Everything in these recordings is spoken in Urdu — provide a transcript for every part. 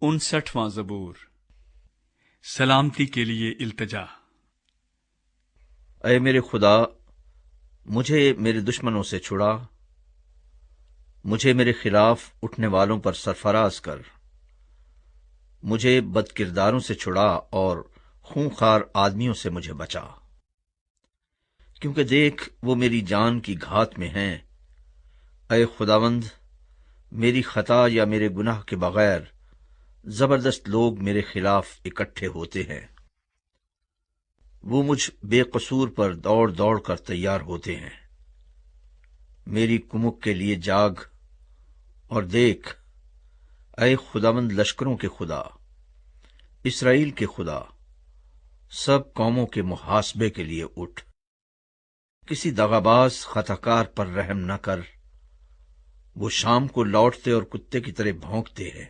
59واں زبور۔ سلامتی کے لیے التجا۔ اے میرے خدا، مجھے میرے دشمنوں سے چھڑا، مجھے میرے خلاف اٹھنے والوں پر سرفراز کر، مجھے بد کرداروں سے چھڑا اور خونخوار آدمیوں سے مجھے بچا، کیونکہ دیکھ وہ میری جان کی گھات میں ہیں۔ اے خداوند، میری خطا یا میرے گناہ کے بغیر زبردست لوگ میرے خلاف اکٹھے ہوتے ہیں، وہ مجھ بے قصور پر دوڑ دوڑ کر تیار ہوتے ہیں۔ میری کمک کے لیے جاگ اور دیکھ، اے خداوند لشکروں کے خدا، اسرائیل کے خدا، سب قوموں کے محاسبے کے لیے اٹھ۔ کسی دغاباز خطاکار پر رحم نہ کر، وہ شام کو لوٹتے اور کتے کی طرح بھونکتے ہیں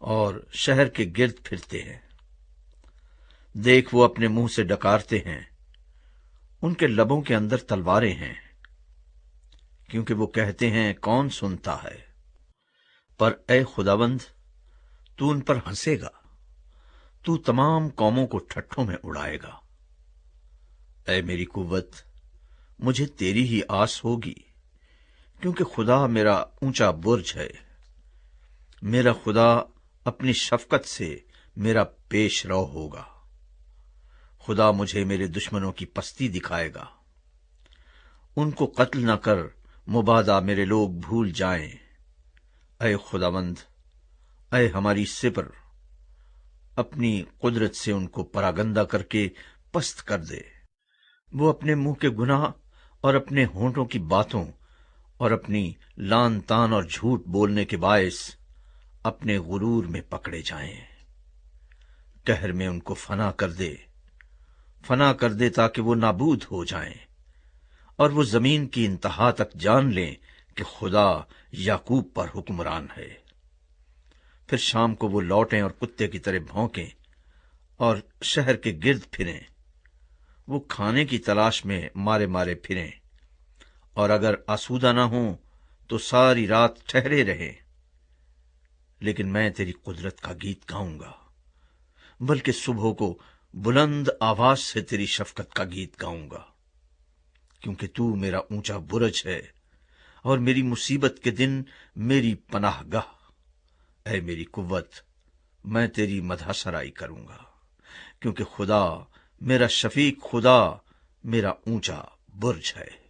اور شہر کے گرد پھرتے ہیں۔ دیکھ وہ اپنے منہ سے ڈکارتے ہیں، ان کے لبوں کے اندر تلواریں ہیں، کیونکہ وہ کہتے ہیں کون سنتا ہے۔ پر اے خداوند، تو ان پر ہنسے گا، تو تمام قوموں کو ٹھٹھوں میں اڑائے گا۔ اے میری قوت، مجھے تیری ہی آس ہوگی، کیونکہ خدا میرا اونچا برج ہے۔ میرا خدا اپنی شفقت سے میرا پیش رو ہوگا۔ خدا مجھے میرے دشمنوں کی پستی دکھائے گا۔ ان کو قتل نہ کر، مبادا میرے لوگ بھول جائیں۔ اے خداوند، اے ہماری سپر، اپنی قدرت سے ان کو پراگندہ کر کے پست کر دے۔ وہ اپنے منہ کے گناہ اور اپنے ہونٹوں کی باتوں اور اپنی لان تان اور جھوٹ بولنے کے باعث اپنے غرور میں پکڑے جائیں۔ قہر میں ان کو فنا کر دے تاکہ وہ نابود ہو جائیں، اور وہ زمین کی انتہا تک جان لیں کہ خدا یعقوب پر حکمران ہے۔ پھر شام کو وہ لوٹیں اور کتے کی طرح بھونکیں اور شہر کے گرد پھریں۔ وہ کھانے کی تلاش میں مارے مارے پھریں، اور اگر آسودہ نہ ہوں تو ساری رات ٹھہرے رہیں۔ لیکن میں تیری قدرت کا گیت گاؤں گا، بلکہ صبح کو بلند آواز سے تیری شفقت کا گیت گاؤں گا، کیونکہ تو میرا اونچا برج ہے اور میری مصیبت کے دن میری پناہ گاہ۔ اے میری قوت، میں تیری مدح سرائی کروں گا، کیونکہ خدا میرا شفیق، خدا میرا اونچا برج ہے۔